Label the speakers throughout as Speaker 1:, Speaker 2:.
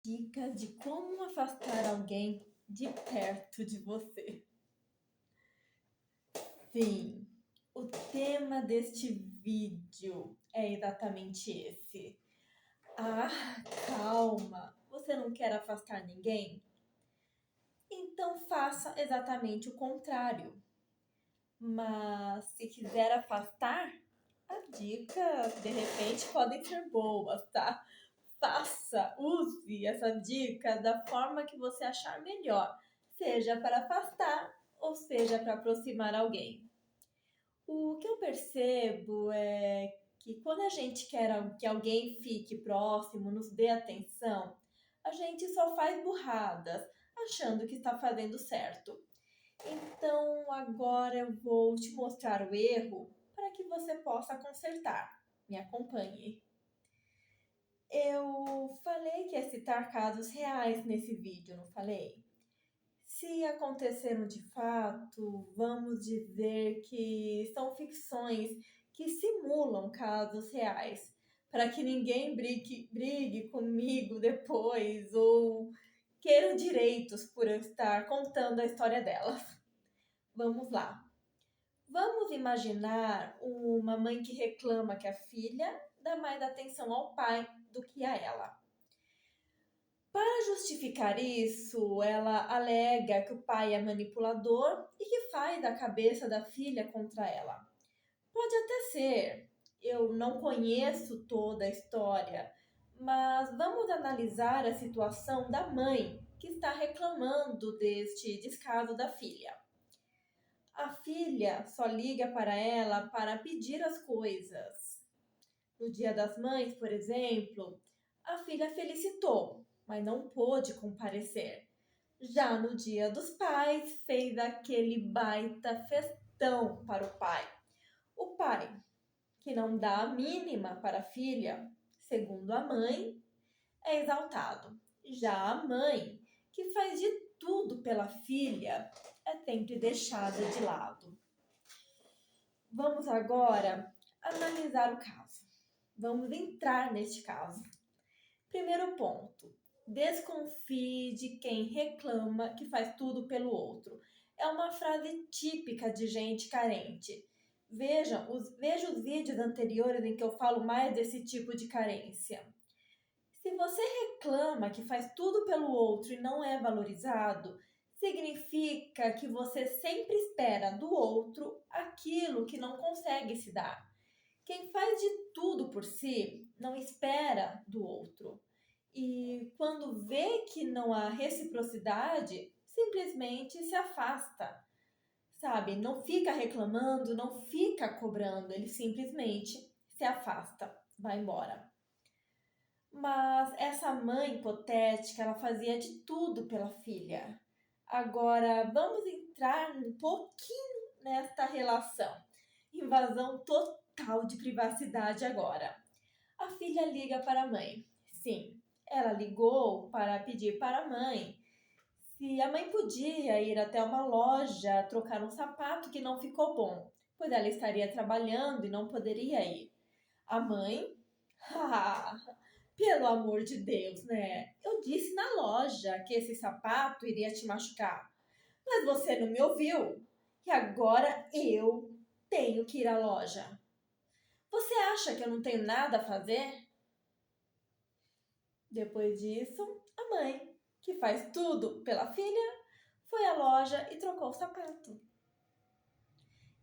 Speaker 1: Dicas de como afastar alguém de perto de você. Sim, o tema deste vídeo é exatamente esse. Calma! Você não quer afastar ninguém? Então faça exatamente o contrário. Mas se quiser afastar, as dicas de repente podem ser boas, tá? Use essa dica da forma que você achar melhor, seja para afastar ou seja para aproximar alguém. O que eu percebo é que quando a gente quer que alguém fique próximo, nos dê atenção, a gente só faz burradas, achando que está fazendo certo. Então agora eu vou te mostrar o erro para que você possa consertar. Me acompanhe. Eu falei que ia citar casos reais nesse vídeo, não falei? Se aconteceram de fato, vamos dizer que são ficções que simulam casos reais, para que ninguém brigue comigo depois ou queira direitos por eu estar contando a história delas. Vamos lá. Vamos imaginar uma mãe que reclama que a filha dá mais atenção ao pai do que a ela. Para justificar isso, ela alega que o pai é manipulador e que faz a cabeça da filha contra ela. Pode até ser, eu não conheço toda a história, mas vamos analisar a situação da mãe que está reclamando deste descaso da filha. A filha só liga para ela para pedir as coisas. No Dia das Mães, por exemplo, a filha felicitou, mas não pôde comparecer. Já no Dia dos Pais, fez aquele baita festão para o pai. O pai, que não dá a mínima para a filha, segundo a mãe, é exaltado. Já a mãe, que faz de tudo pela filha, é sempre deixada de lado. Vamos agora analisar o caso. Vamos entrar neste caso. Primeiro ponto: desconfie de quem reclama que faz tudo pelo outro. É uma frase típica de gente carente. Veja os vídeos anteriores em que eu falo mais desse tipo de carência. Se você reclama que faz tudo pelo outro e não é valorizado, significa que você sempre espera do outro aquilo que não consegue se dar. Quem faz de tudo por si não espera do outro. E quando vê que não há reciprocidade, simplesmente se afasta. Sabe? Não fica reclamando, não fica cobrando, ele simplesmente se afasta, vai embora. Mas essa mãe hipotética, ela fazia de tudo pela filha. Agora, vamos entrar um pouquinho nesta relação. Invasão total de privacidade agora. A filha liga para a mãe. Sim, ela ligou para pedir para a mãe se a mãe podia ir até uma loja trocar um sapato que não ficou bom, pois ela estaria trabalhando e não poderia ir. A mãe, pelo amor de Deus, né? Eu disse na loja que esse sapato iria te machucar, mas você não me ouviu. E agora eu tenho que ir à loja. Você acha que eu não tenho nada a fazer? Depois disso, a mãe, que faz tudo pela filha, foi à loja e trocou o sapato.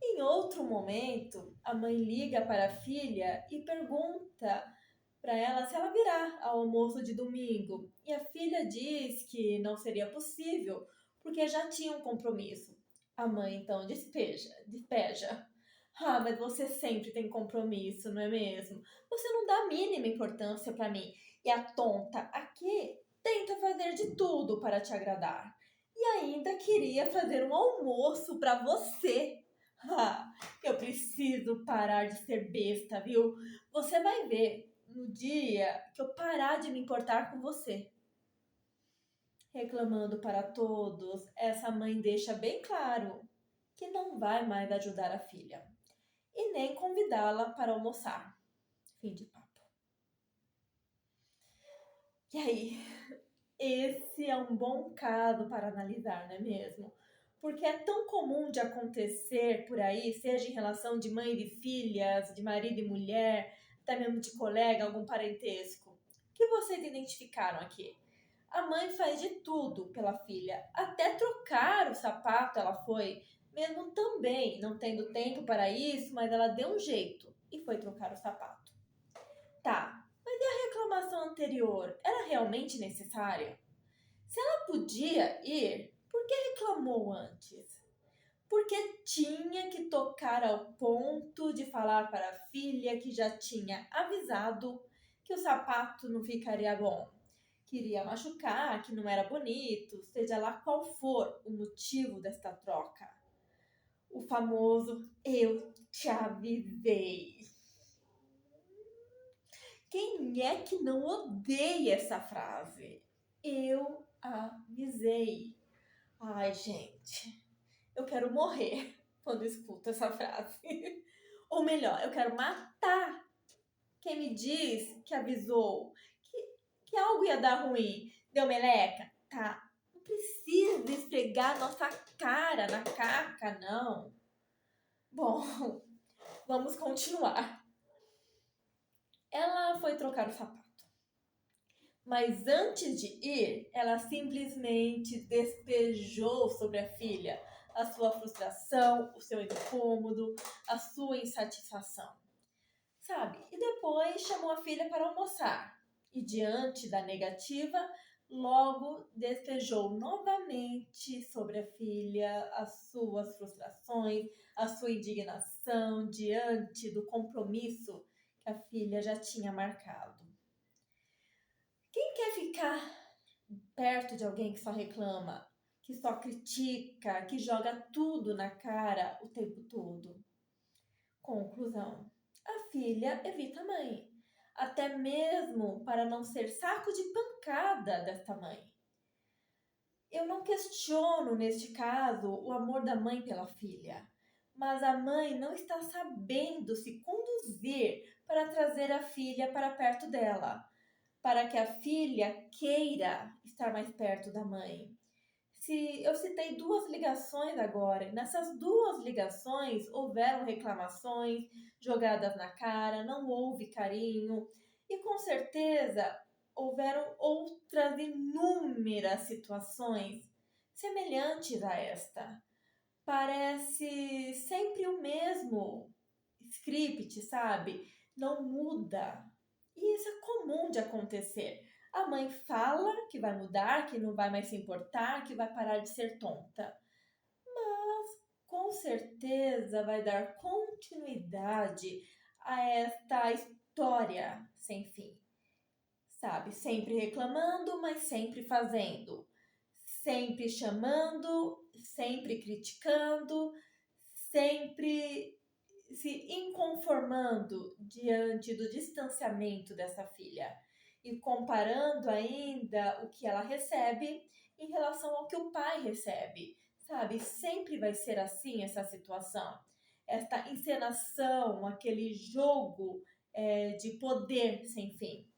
Speaker 1: Em outro momento, a mãe liga para a filha e pergunta para ela se ela virá ao almoço de domingo. E a filha diz que não seria possível, porque já tinha um compromisso. A mãe então despeja. Mas você sempre tem compromisso, não é mesmo? Você não dá a mínima importância para mim. E a tonta aqui tenta fazer de tudo para te agradar. E ainda queria fazer um almoço para você. Eu preciso parar de ser besta, viu? Você vai ver no dia que eu parar de me importar com você. Reclamando para todos, essa mãe deixa bem claro que não vai mais ajudar a filha e nem convidá-la para almoçar. Fim de papo. E aí? esse é um bom caso para analisar, não é mesmo? Porque é tão comum de acontecer por aí, seja em relação de mãe e filhas, de marido e mulher, até mesmo de colega, algum parentesco. O que vocês identificaram aqui? A mãe faz de tudo pela filha, até trocar o sapato ela foi, mesmo também não tendo tempo para isso, mas ela deu um jeito e foi trocar o sapato. Tá, mas e a reclamação anterior? Era realmente necessária? Se ela podia ir, por que reclamou antes? Porque tinha que tocar ao ponto de falar para a filha que já tinha avisado que o sapato não ficaria bom, que iria machucar, que não era bonito, seja lá qual for o motivo desta troca. O famoso eu te avisei. Quem é que não odeia essa frase? Eu avisei. Ai, gente, eu quero morrer quando escuto essa frase. Ou melhor, eu quero matar quem me diz que avisou, que algo ia dar ruim. Deu meleca? Tá. Não precisa esfregar nossa cara na caca, não. Bom, vamos continuar. Ela foi trocar o sapato. Mas antes de ir, ela simplesmente despejou sobre a filha a sua frustração, o seu incômodo, a sua insatisfação. Sabe? E depois chamou a filha para almoçar. E diante da negativa, logo despejou novamente sobre a filha as suas frustrações, a sua indignação diante do compromisso que a filha já tinha marcado. Quem quer ficar perto de alguém que só reclama, que só critica, que joga tudo na cara o tempo todo? Conclusão: a filha evita a mãe, até mesmo para não ser saco de pancada desta mãe. Eu não questiono, neste caso, o amor da mãe pela filha, mas a mãe não está sabendo se conduzir para trazer a filha para perto dela, para que a filha queira estar mais perto da mãe. Se eu citei 2 ligações agora, nessas 2 ligações houveram reclamações, jogadas na cara, não houve carinho e com certeza houveram outras inúmeras situações semelhantes a esta. Parece sempre o mesmo script, sabe? Não muda. E isso é comum de acontecer. A mãe fala que vai mudar, que não vai mais se importar, que vai parar de ser tonta. Mas com certeza vai dar continuidade a esta história sem fim. Sabe? Sempre reclamando, mas sempre fazendo. Sempre chamando, sempre criticando, sempre se inconformando diante do distanciamento dessa filha e comparando ainda o que ela recebe em relação ao que o pai recebe, sabe? Sempre vai ser assim essa situação, esta encenação, aquele jogo de poder sem fim.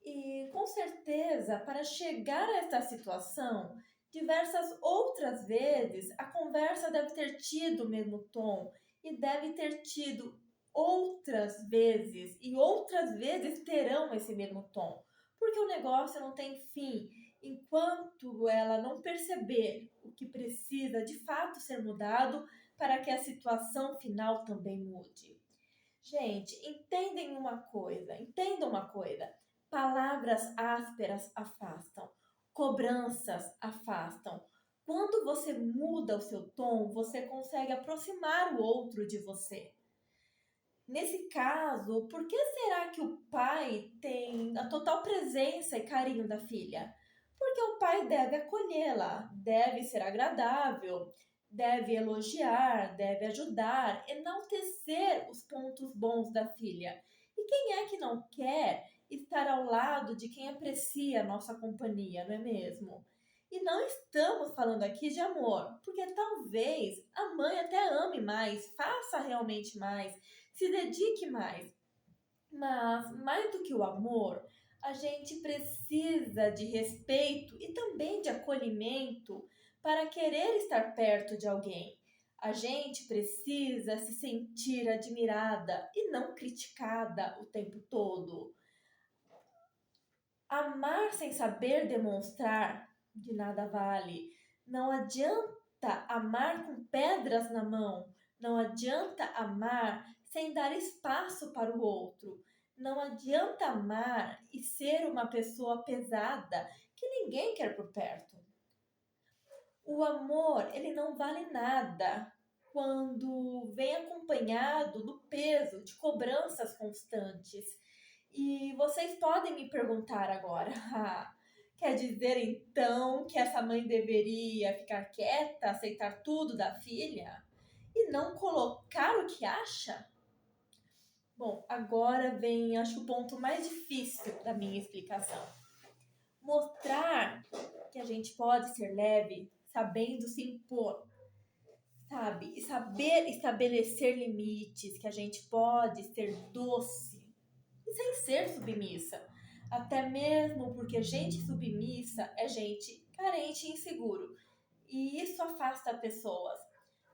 Speaker 1: E com certeza, para chegar a esta situação, diversas outras vezes a conversa deve ter tido o mesmo tom e deve ter tido outras vezes, e outras vezes terão esse mesmo tom, porque o negócio não tem fim enquanto ela não perceber o que precisa de fato ser mudado para que a situação final também mude. Gente, entendam uma coisa. Palavras ásperas afastam, cobranças afastam. Quando você muda o seu tom, você consegue aproximar o outro de você. Nesse caso, por que será que o pai tem a total presença e carinho da filha? Porque o pai deve acolhê-la, deve ser agradável, deve elogiar, deve ajudar, enaltecer os pontos bons da filha. E quem é que não quer estar ao lado de quem aprecia a nossa companhia, não é mesmo? E não estamos falando aqui de amor, porque talvez a mãe até ame mais, faça realmente mais, se dedique mais. Mas, mais do que o amor, A gente precisa de respeito e também de acolhimento para querer estar perto de alguém. A gente precisa se sentir admirada e não criticada o tempo todo. Amar sem saber demonstrar de nada vale. Não adianta amar com pedras na mão. Não adianta amar sem dar espaço para o outro. Não adianta amar e ser uma pessoa pesada que ninguém quer por perto. O amor, ele não vale nada quando vem acompanhado do peso de cobranças constantes. E vocês podem me perguntar agora, quer dizer então que essa mãe deveria ficar quieta, aceitar tudo da filha e não colocar o que acha? Bom, agora vem, acho, o ponto mais difícil da minha explicação. Mostrar que a gente pode ser leve, sabendo se impor, sabe? E saber estabelecer limites, que a gente pode ser doce e sem ser submissa. Até mesmo porque gente submissa é gente carente e inseguro. E isso afasta pessoas,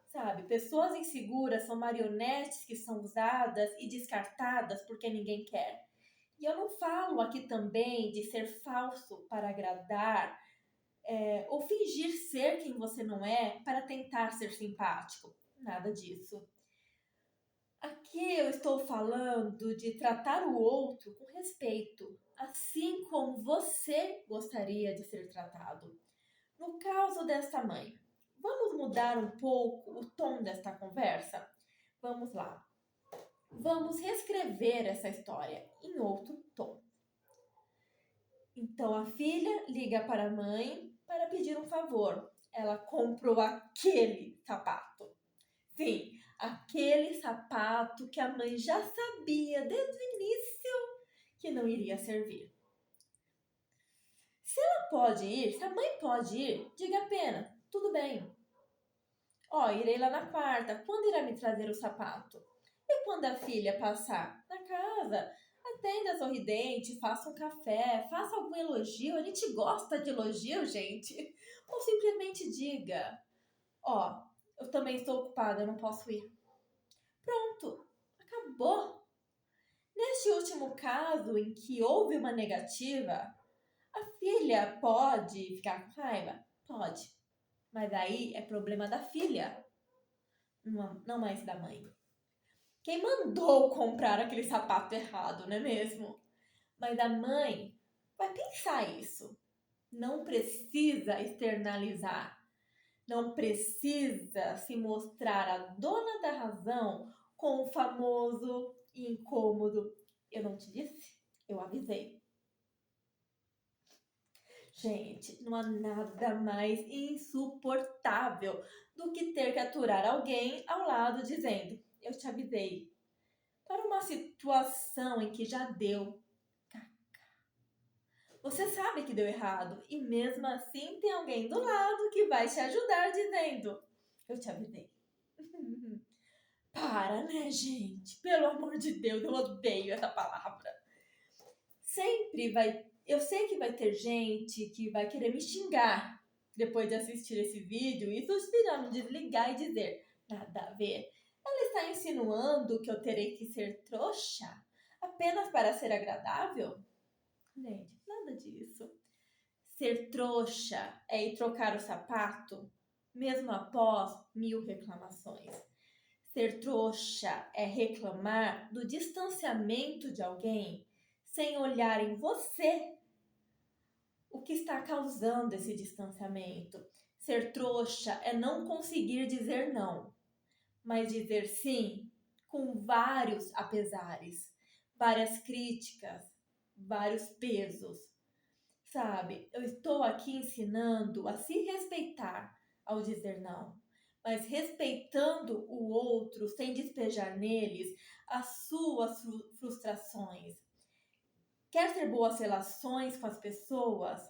Speaker 1: sabe? Pessoas inseguras são marionetes que são usadas e descartadas porque ninguém quer. E eu não falo aqui também de ser falso para agradar, ou fingir ser quem você não é para tentar ser simpático. Nada disso. Aqui eu estou falando de tratar o outro com respeito, assim como você gostaria de ser tratado. No caso desta mãe, vamos mudar um pouco o tom desta conversa? Vamos lá. Vamos reescrever essa história em outro tom. Então a filha liga para a mãe para pedir um favor. Ela comprou aquele sapato. Sim, aquele sapato que a mãe já sabia desde o início que não iria servir. Se ela pode ir, se a mãe pode ir, diga apenas, tudo bem. Irei lá na quarta, quando irá me trazer o sapato? E quando a filha passar na casa, atenda sorridente, faça um café, faça algum elogio. A gente gosta de elogio, gente. Ou simplesmente diga, eu também estou ocupada, eu não posso ir. Pronto, acabou. Neste último caso em que houve uma negativa, a filha pode ficar com raiva? Pode. Mas aí é problema da filha, não mais da mãe. Quem mandou comprar aquele sapato errado, não é mesmo? Mas a mãe vai pensar isso. Não precisa externalizar. Não precisa se mostrar a dona da razão com o famoso e incômodo. Eu não te disse? Eu avisei. Gente, não há nada mais insuportável do que ter que aturar alguém ao lado dizendo, eu te avisei. Para uma situação em que já deu. Você sabe que deu errado e mesmo assim tem alguém do lado que vai te ajudar dizendo, eu te avisei. Para, né, gente? Pelo amor de Deus, eu odeio essa palavra. Eu sei que vai ter gente que vai querer me xingar depois de assistir esse vídeo e suspirar no desligar e dizer, nada a ver. Ela está insinuando que eu terei que ser trouxa apenas para ser agradável? Gente, nada disso. Ser trouxa é ir trocar o sapato, mesmo após 1000 reclamações. Ser trouxa é reclamar do distanciamento de alguém sem olhar em você o que está causando esse distanciamento. Ser trouxa é não conseguir dizer não, mas dizer sim com vários apesares, várias críticas, vários pesos. Sabe, eu estou aqui ensinando a se respeitar ao dizer não, mas respeitando o outro sem despejar neles as suas frustrações. Quer ter boas relações com as pessoas?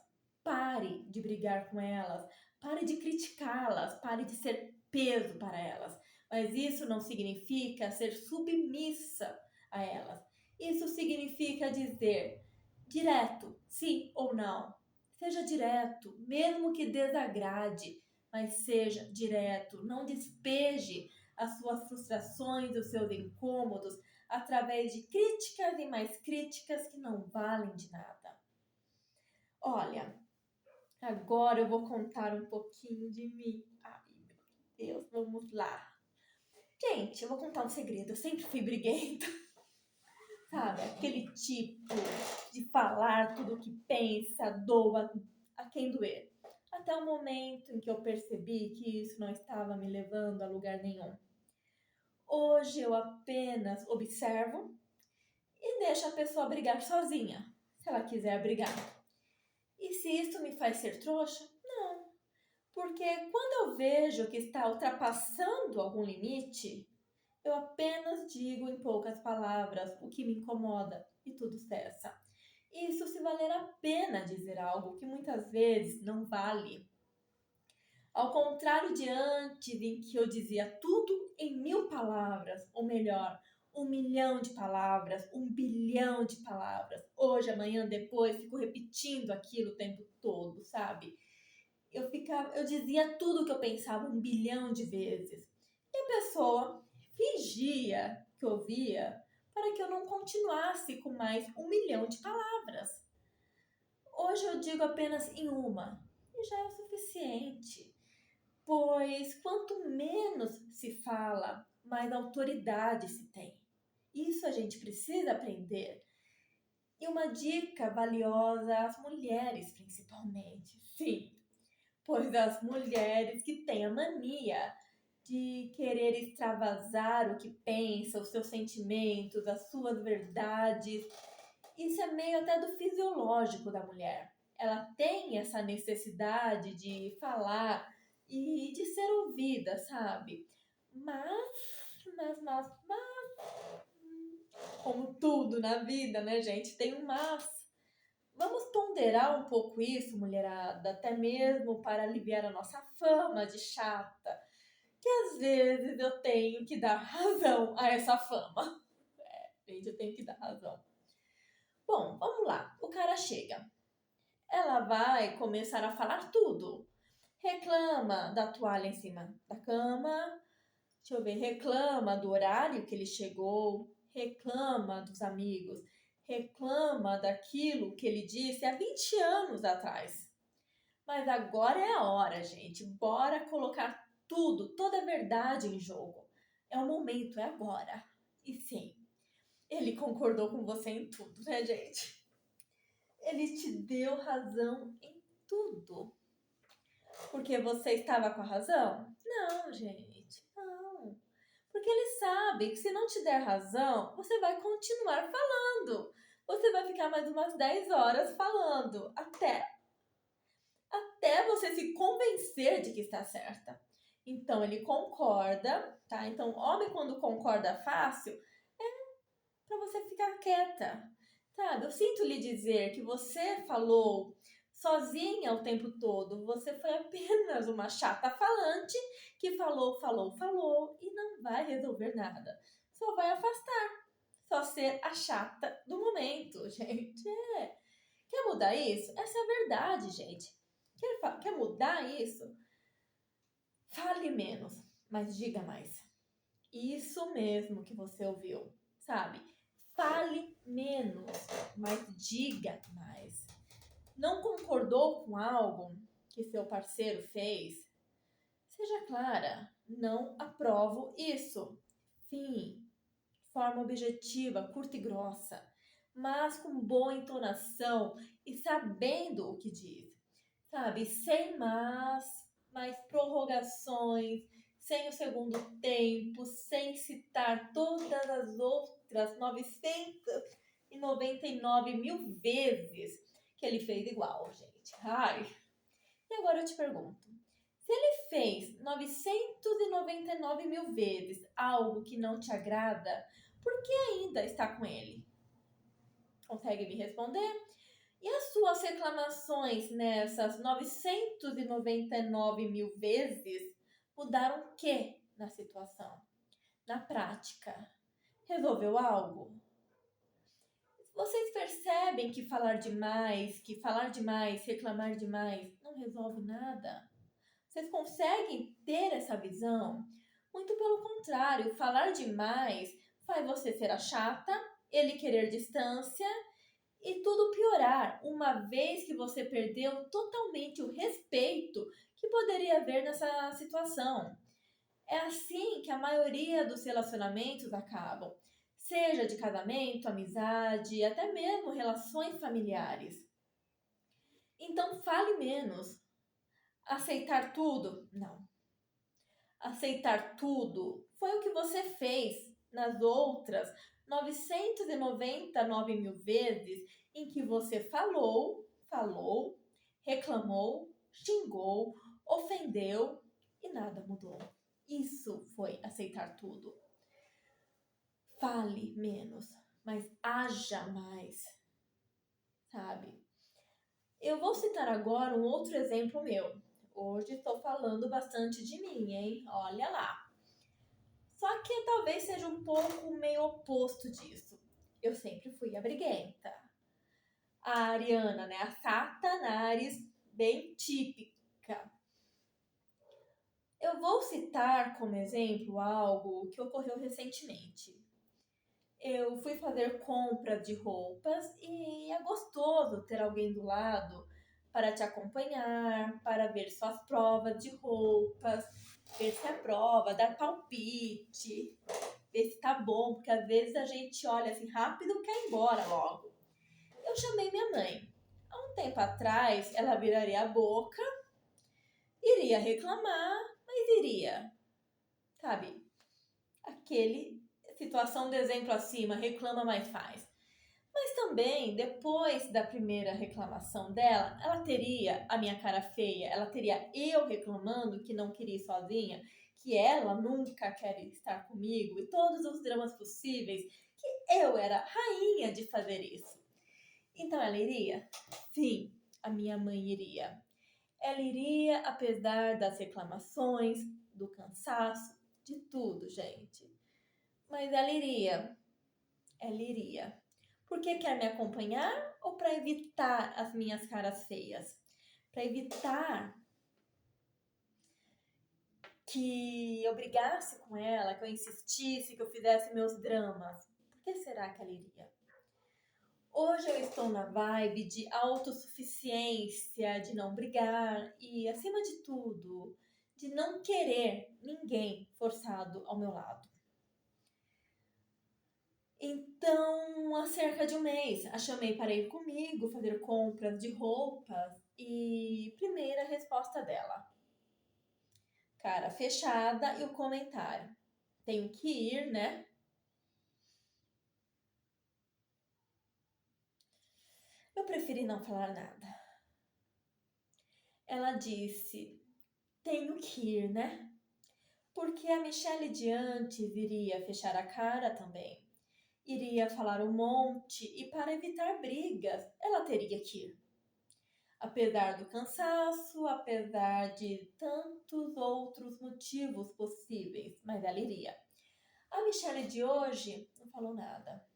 Speaker 1: Pare de brigar com elas, pare de criticá-las, pare de ser peso para elas. Mas isso não significa ser submissa a elas. Isso significa dizer, Direto, sim ou não. Seja direto, mesmo que desagrade, mas seja direto. Não despeje as suas frustrações, os seus incômodos através de críticas e mais críticas que não valem de nada. Olha, agora eu vou contar um pouquinho de mim. Ai, meu Deus, vamos lá. Gente, eu vou contar um segredo. Eu sempre fui briguenta, sabe? Aquele tipo de falar tudo o que pensa, doa a quem doer. Até o momento em que eu percebi que isso não estava me levando a lugar nenhum. Hoje eu apenas observo e deixo a pessoa brigar sozinha, se ela quiser brigar. E se isso me faz ser trouxa? Não. Porque quando eu vejo que está ultrapassando algum limite, eu apenas digo em poucas palavras o que me incomoda e tudo cessa. Isso se valer a pena dizer algo que muitas vezes não vale. Ao contrário de antes, em que eu dizia tudo em 1000 palavras, ou melhor, 1 milhão de palavras, 1 bilhão de palavras. Hoje, amanhã, depois, fico repetindo aquilo o tempo todo, sabe? Eu dizia tudo o que eu pensava 1 bilhão de vezes. E a pessoa fingia que ouvia para que eu não continuasse com mais 1 milhão de palavras. Hoje eu digo apenas em uma, e já é o suficiente. Pois quanto menos se fala, mais autoridade se tem. Isso a gente precisa aprender. E uma dica valiosa às mulheres, principalmente. Sim, pois as mulheres que têm a mania de querer extravasar o que pensa, os seus sentimentos, as suas verdades. Isso é meio até do fisiológico da mulher. Ela tem essa necessidade de falar e de ser ouvida, sabe? Como tudo na vida, né, gente? Tem um mas. Vamos ponderar um pouco isso, mulherada, até mesmo para aliviar a nossa fama de chata, que às vezes eu tenho que dar razão a essa fama. Gente, eu tenho que dar razão. Bom, vamos lá. O cara chega. Ela vai começar a falar tudo. Reclama da toalha em cima da cama. Deixa eu ver. Reclama do horário que ele chegou. Reclama dos amigos. Reclama daquilo que ele disse há 20 anos atrás. Mas agora é a hora, gente. Bora colocar tudo, toda a verdade em jogo. É o momento, é agora. E sim, ele concordou com você em tudo, né, gente? Ele te deu razão em tudo. Porque você estava com a razão? Não, gente, não. Porque ele sabe que se não te der razão, você vai continuar falando. Você vai ficar mais umas 10 horas falando, até você se convencer de que está certa. Então ele concorda, tá? Então, homem quando concorda fácil, é para você ficar quieta. Sabe, eu sinto lhe dizer que você falou sozinha o tempo todo. Você foi apenas uma chata falante que falou e não vai resolver nada. Só vai afastar. Só ser a chata do momento, gente. Quer mudar isso? Essa é a verdade, gente. Quer mudar isso? Fale menos, mas diga mais. Isso mesmo que você ouviu, sabe? Fale menos, mas diga mais. Não concordou com algo que seu parceiro fez? Seja clara, não aprovo isso. Fim. Forma objetiva, curta e grossa, mas com boa entonação e sabendo o que diz. Sabe? Sem mais prorrogações, sem o segundo tempo, sem citar todas as outras 999 mil vezes que ele fez igual, gente. Ai. E agora eu te pergunto, se ele fez 999 mil vezes algo que não te agrada, por que ainda está com ele? Consegue me responder? E as suas reclamações nessas 999 mil vezes mudaram o que na situação? Na prática, resolveu algo? Vocês percebem que falar demais, reclamar demais, não resolve nada? Vocês conseguem ter essa visão? Muito pelo contrário, falar demais faz você ser a chata, ele querer distância e tudo piorar, uma vez que você perdeu totalmente o respeito que poderia haver nessa situação. É assim que a maioria dos relacionamentos acabam, seja de casamento, amizade, até mesmo relações familiares. Então fale menos. Aceitar tudo? Não. Aceitar tudo foi o que você fez nas outras 999 mil vezes em que você falou, reclamou, xingou, ofendeu e nada mudou. Isso foi aceitar tudo. Fale menos, mas haja mais, sabe? Eu vou citar agora um outro exemplo meu. Hoje estou falando bastante de mim, hein? Olha lá. Só que talvez seja um pouco meio oposto disso. Eu sempre fui a briguenta. A Ariana, né? A Satanás, bem típica. Eu vou citar como exemplo algo que ocorreu recentemente. Eu fui fazer compras de roupas e é gostoso ter alguém do lado para te acompanhar, para ver suas provas de roupas, ver se aprova, dar palpite, ver se tá bom, porque às vezes a gente olha assim rápido e quer ir embora logo. Eu chamei minha mãe. Há um tempo atrás, ela viraria a boca, iria reclamar, mas iria, sabe? Aquele situação do exemplo acima, reclama, mas faz. Mas também, depois da primeira reclamação dela, ela teria a minha cara feia, ela teria eu reclamando que não queria ir sozinha, que ela nunca quer estar comigo e todos os dramas possíveis, que eu era rainha de fazer isso. Então ela iria? Sim, a minha mãe iria. Ela iria apesar das reclamações, do cansaço, de tudo, gente. Mas ela iria. Ela iria. Porque quer me acompanhar ou para evitar as minhas caras feias? Para evitar que eu brigasse com ela, que eu insistisse, que eu fizesse meus dramas. Por que será que ela iria? Hoje eu estou na vibe de autossuficiência, de não brigar e, acima de tudo, de não querer ninguém forçado ao meu lado. Então, há cerca de um mês, a chamei para ir comigo fazer compras de roupas e primeira resposta dela. Cara fechada e o comentário. Tenho que ir, né? Eu preferi não falar nada. Ela disse, tenho que ir, né? Porque a Michelle de antes iria fechar a cara também. Iria falar um monte e para evitar brigas, ela teria que ir. Apesar do cansaço, apesar de tantos outros motivos possíveis, mas ela iria. A Michelle de hoje não falou nada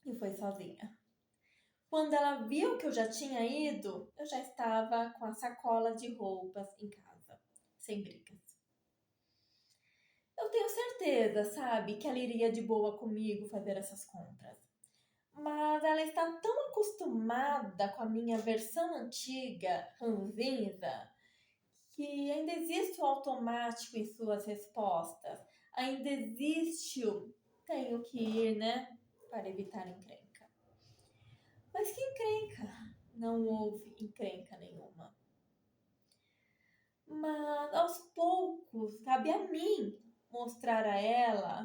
Speaker 1: e foi sozinha. Quando ela viu que eu já tinha ido, eu já estava com a sacola de roupas em casa, sem brigas. Eu tenho certeza, sabe, que ela iria de boa comigo fazer essas compras. Mas ela está tão acostumada com a minha versão antiga, ranzinza, que ainda existe o automático em suas respostas. Ainda existe o tenho que ir, né? Para evitar encrenca. Mas que encrenca? Não houve encrenca nenhuma. Mas aos poucos, cabe a mim mostrar a ela,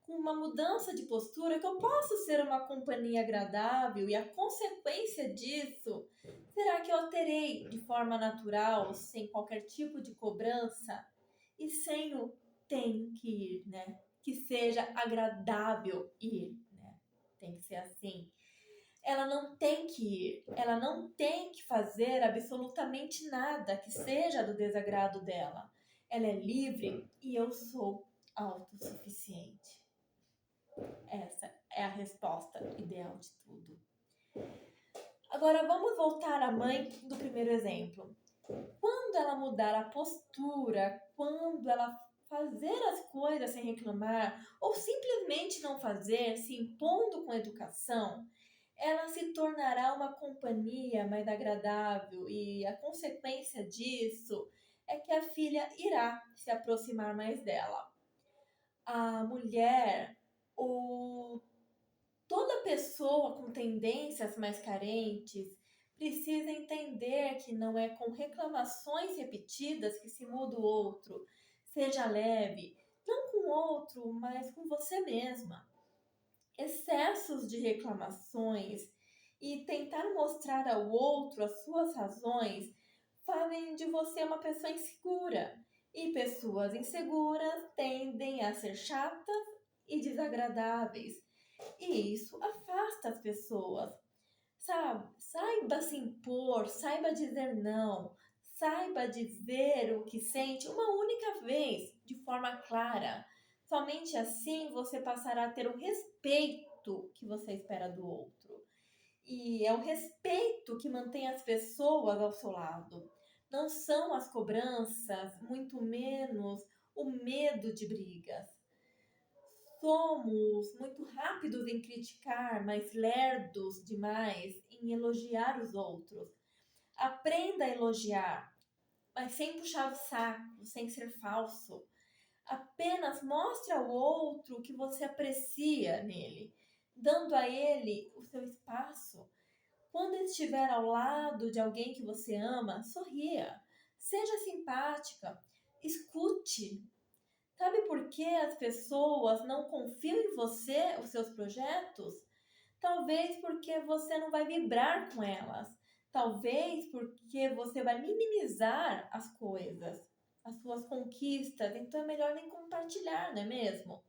Speaker 1: com uma mudança de postura, que eu posso ser uma companhia agradável e a consequência disso será que eu terei de forma natural, sem qualquer tipo de cobrança e sem o tenho que ir, né? Que seja agradável ir, né? Tem que ser assim. Ela não tem que ir, ela não tem que fazer absolutamente nada que seja do desagrado dela. Ela é livre e eu sou autossuficiente. Essa é a resposta ideal de tudo. Agora vamos voltar à mãe do primeiro exemplo. Quando ela mudar a postura, quando ela fazer as coisas sem reclamar, ou simplesmente não fazer, se impondo com educação, ela se tornará uma companhia mais agradável e a consequência disso é que a filha irá se aproximar mais dela. A mulher ou toda pessoa com tendências mais carentes precisa entender que não é com reclamações repetidas que se muda o outro. Seja leve, não com o outro, mas com você mesma. Excessos de reclamações e tentar mostrar ao outro as suas razões fazem de você uma pessoa insegura. E pessoas inseguras tendem a ser chatas e desagradáveis. E isso afasta as pessoas, sabe? Saiba se impor, saiba dizer não, saiba dizer o que sente uma única vez, de forma clara. Somente assim você passará a ter o respeito que você espera do outro. E é o respeito que mantém as pessoas ao seu lado. Não são as cobranças, muito menos o medo de brigas. Somos muito rápidos em criticar, mas lerdos demais em elogiar os outros. Aprenda a elogiar, mas sem puxar o saco, sem ser falso. Apenas mostre ao outro o que você aprecia nele, dando a ele o seu espaço. Quando estiver ao lado de alguém que você ama, sorria, seja simpática, escute. Sabe por que as pessoas não confiam em você, os seus projetos? Talvez porque você não vai vibrar com elas. Talvez porque você vai minimizar as coisas, as suas conquistas. Então é melhor nem compartilhar, não é mesmo?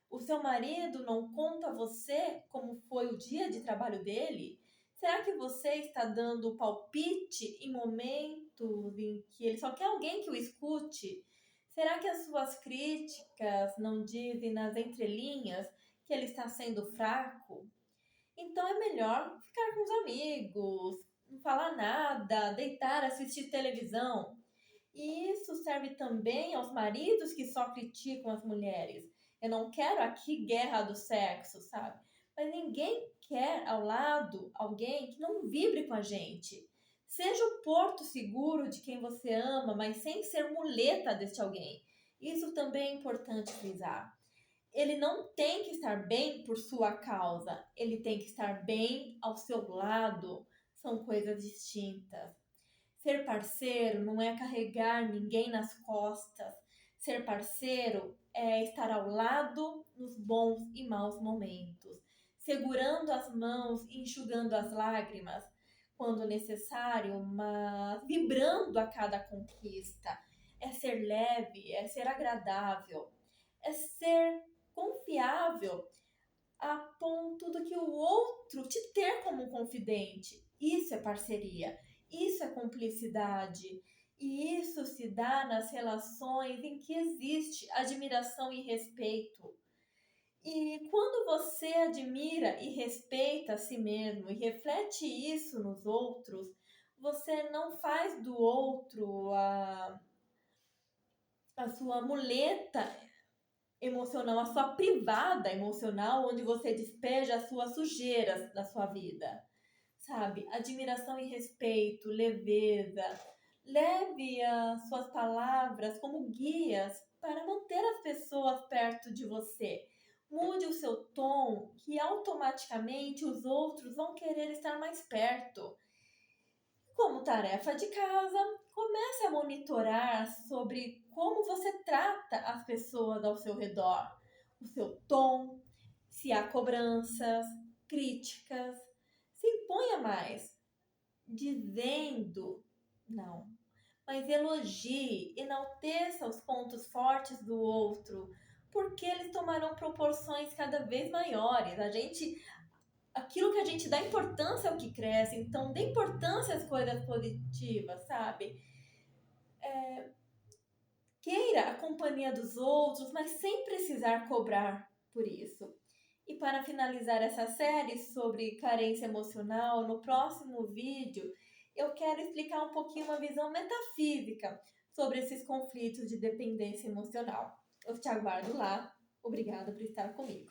Speaker 1: O seu marido não conta a você como foi o dia de trabalho dele? Será que você está dando palpite em momentos em que ele só quer alguém que o escute? Será que as suas críticas não dizem nas entrelinhas que ele está sendo fraco? Então é melhor ficar com os amigos, não falar nada, deitar, assistir televisão. E isso serve também aos maridos que só criticam as mulheres. Eu não quero aqui guerra do sexo, sabe? Mas ninguém quer ao lado alguém que não vibre com a gente. Seja o porto seguro de quem você ama, mas sem ser muleta deste alguém. Isso também é importante frisar. Ele não tem que estar bem por sua causa, ele tem que estar bem ao seu lado. São coisas distintas. Ser parceiro não é carregar ninguém nas costas. Ser parceiro é estar ao lado nos bons e maus momentos, segurando as mãos e enxugando as lágrimas quando necessário, mas vibrando a cada conquista. É ser leve, é ser agradável, é ser confiável a ponto do que o outro te ter como um confidente. Isso é parceria, isso é cumplicidade. E isso se dá nas relações em que existe admiração e respeito. E quando você admira e respeita a si mesmo e reflete isso nos outros, você não faz do outro a sua muleta emocional, a sua privada emocional, onde você despeja as suas sujeiras da sua vida, sabe? Admiração e respeito, leveza. Leve as suas palavras como guias para manter as pessoas perto de você. Mude o seu tom, que automaticamente os outros vão querer estar mais perto. Como tarefa de casa, comece a monitorar sobre como você trata as pessoas ao seu redor, o seu tom, se há cobranças, críticas. Se imponha mais, dizendo não, mas elogie, enalteça os pontos fortes do outro, porque eles tomarão proporções cada vez maiores. Aquilo que a gente dá importância é o que cresce, então dê importância às coisas positivas, sabe? Queira a companhia dos outros, mas sem precisar cobrar por isso. E para finalizar essa série sobre carência emocional, no próximo vídeo eu quero explicar um pouquinho uma visão metafísica sobre esses conflitos de dependência emocional. Eu te aguardo lá. Obrigada por estar comigo.